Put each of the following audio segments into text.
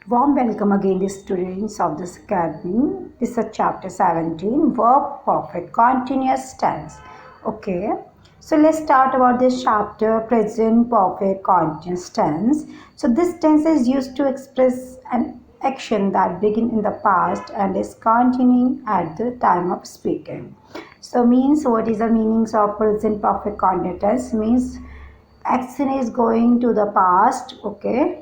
Warm welcome again, the students of this academy. This is chapter 17, verb perfect continuous tense. Okay, so let's start about this chapter, present perfect continuous tense. So this tense is used to express an action that began in the past and is continuing at the time of speaking. So means, what is the meanings of present perfect continuous tense? Means action is going to the past, okay,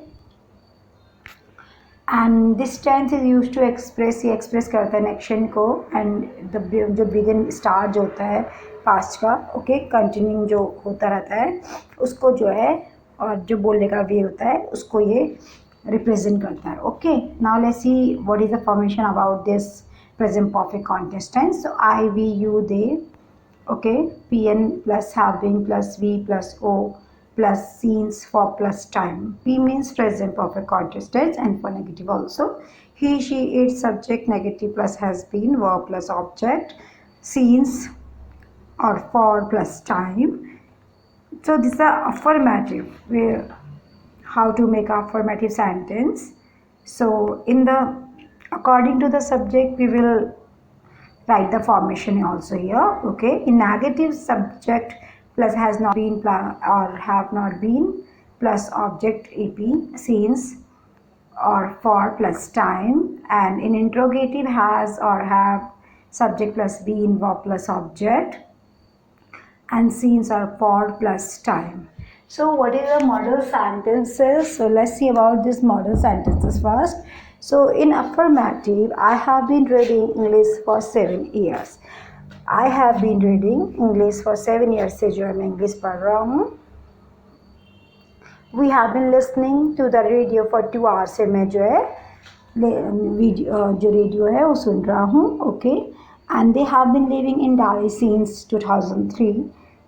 and this tense is use to express, ये express करता है action को, and जो begin start जो होता है past का, okay, continuing जो होता रहता है उसको जो है, और जो बोलने का वे होता है उसको ये रिप्रेजेंट करता है. Okay, now let's see what is the formation about this present perfect context tense. So I we you they, okay, pn plus having plus v plus o plus scenes for plus time. P means present perfect continuous tense and for negative also. He she it subject negative plus has been verb plus object, scenes or for plus time. So this is affirmative, where how to make affirmative sentence. So in the according to the subject we will write the formation also here. Okay, in negative, subject plus has not been or have not been plus object ep, since or for plus time, and in interrogative has or have subject plus been verb plus object, and since or for plus time. So what is the model sentences? So let's see about this model sentences first. So in affirmative, I have been reading English for 7 years. I have been reading English for 7 years से जो है मैं English पढ़ रहा हूँ. We have been listening to the radio for 2 hours से मैं जो है जो रेडियो है वो सुन रहा हूँ. Okay, and they have been living in Delhi since 2003.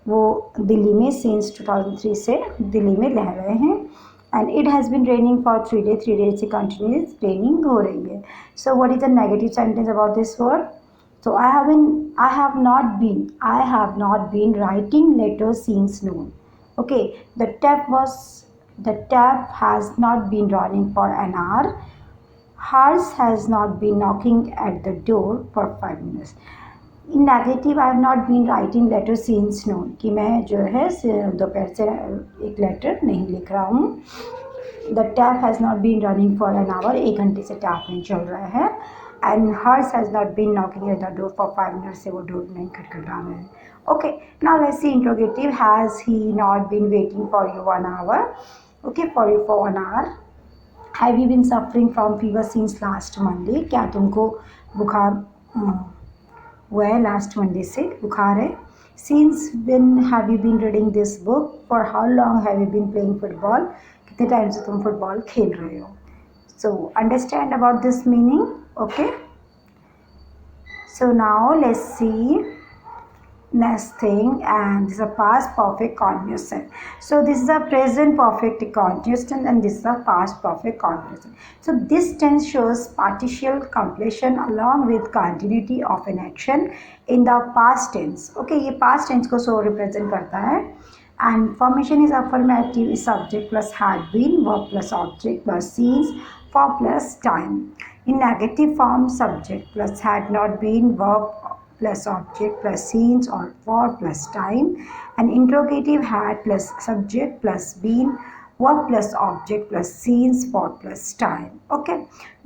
वो दिल्ली में सिंस 2003 से दिल्ली में रह रहे हैं. And it has been raining for 3 days. 3 days से कंटिन्यूस रेनिंग हो रही है. So what is the negative sentence about this word? So I have not been writing letters since noon. Okay, the tap has not been running for an hour. Harsh has not been knocking at the door for 5 minutes. In negative, I have not been writing letter since noon, कि मैं जो है दोपहर से एक letter नहीं लिख रहा हूँ. The tap has not been running for an hour, 1 घंटे से टैप नहीं चल रहा है. And hers has not been knocking at the door for 5 minutes से वो डोर नहीं खटखटा रहे हैं. Okay, now let's see interrogative. Has he not been waiting for you 1 hour? Okay, for you for 1 hour. Have you been suffering from fever since last Monday? क्या तुमको बुखार हुआ है लास्ट मंडे से, बुखार है. Since when have you been reading this book? For how long have you been playing football? कितने time से तुम फुटबॉल खेल रहे हो? So understand about this meaning. Okay, so now let's see next thing, and this is a past perfect continuous tense. So this is a present perfect continuous tense, and this is a past perfect continuous tense. So this tense shows partial completion along with continuity of an action in the past tense. Okay, ये past tense को so represent करता है. And formation is affirmative, is subject plus had been, verb plus object plus since, for plus time. In negative form, subject plus had not been, verb plus object plus since or for plus time. And interrogative, had plus subject plus been, verb plus object plus since, for plus time. Okay,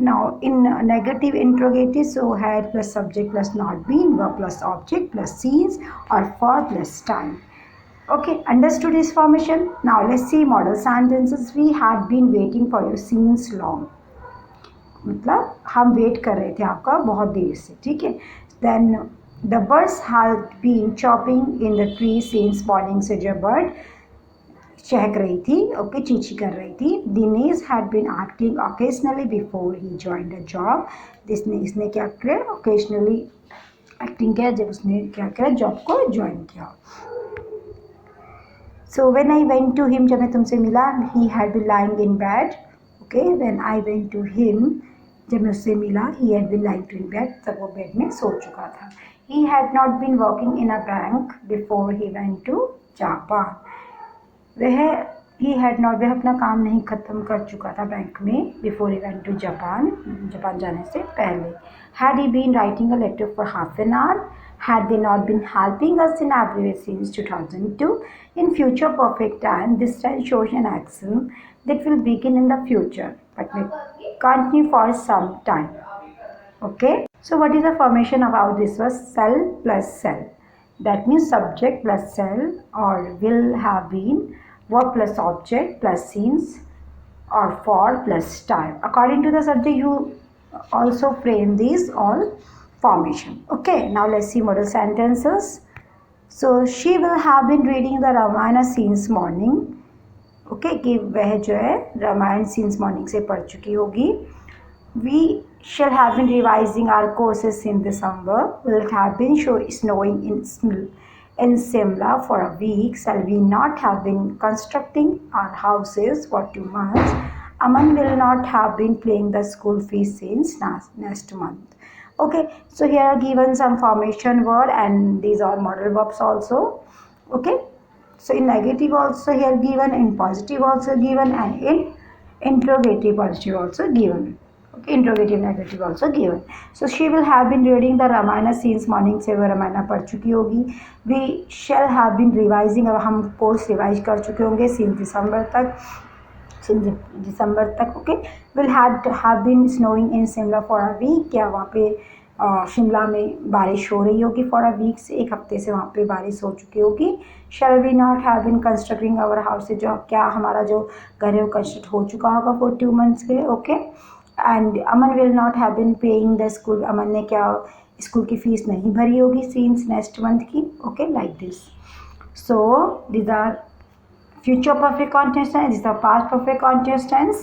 now in negative interrogative, so had plus subject plus not been, verb plus object plus since or for plus time. Okay, understood this formation? Now let's see model sentences. We had been waiting for you since long. मतलब हम wait कर रहे थे आपका बहुत देर से. ठीक है. Then the birds had been chopping in the tree since morning से जो बर्ड चहक रही थी, ओके, चींची कर रही थी. Dinesh had been acting occasionally before he joined the job. इसने क्या किया? ओकेजनली एक्टिंग किया जब उसने क्या किया, जॉब को ज्वाइन किया. So when I went to him, जब मैं तुमसे मिला, he had been lying in bed. Okay, when I went to him, जब मैं उससे मिला, he had been lying in bed, तब वो बेड में सो चुका था. He had not been working in a bank before he went to Japan. वह ही हैड नॉट, वह अपना काम नहीं ख़त्म कर चुका था बैंक में before he went to Japan, Japan जाने से पहले. Had he been writing a letter for half an hour, had they not been helping us in every way since 2002. In future perfect time, this tense shows an action that will begin in the future but may continue for some time. Okay, so what is the formation about this was cell plus cell. That means subject plus cell, or will have been, verb plus object plus since, or for plus time. According to the subject, you also frame these all formation. Okay, now let's see model sentences. So she will have been reading the Ramayana since morning. Okay, कि वह जो है Ramayan since morning से पढ़ चुकी होगी. We shall have been revising our courses in December. Will have been snowing in Simla for a week. Shall we not have been constructing our houses for 2 months? Aman will not have been paying the school fees since next month. Okay, so here are given some formation word and these are model verbs also. Okay, so in negative also here given, in positive also given, and in interrogative positive also given. Okay, interrogative negative also given. So she will have been reading the Ramayana since morning से वो रामायण पढ़ चुकी होगी. We shall have been revising, अब हम course revise कर चुके होंगे since दिसंबर तक, ओके. Will have been snowing in Shimla for a week, क्या वहाँ पे शिमला में बारिश हो रही होगी फॉर अ वीक, से एक हफ्ते से वहाँ पे बारिश हो चुकी होगी. Shall we not have been constructing our house, जो क्या हमारा जो घर है वो कंस्ट्रक्ट हो चुका होगा फॉर 2 months के लिए. Okay, and Aman will not have been paying the school, Aman ने क्या स्कूल की फीस नहीं भरी होगी सिंस नेक्स्ट मंथ की. Okay, like this. So these are future perfect continuous tense, this is the past perfect continuous tense.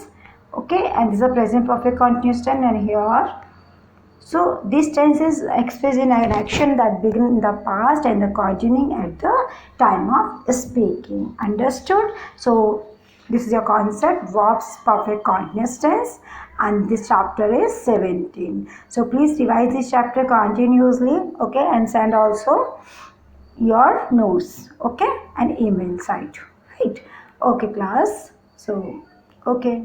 Okay, and this is the present perfect continuous tense. And here, so this tense is expressed in an action that begin in the past and the continuing at the time of speaking. Understood? So this is your concept, verbs perfect continuous tense, and this chapter is 17. So please revise this chapter continuously. Okay, and send also your notes, okay, and email site, right? Okay class, so okay.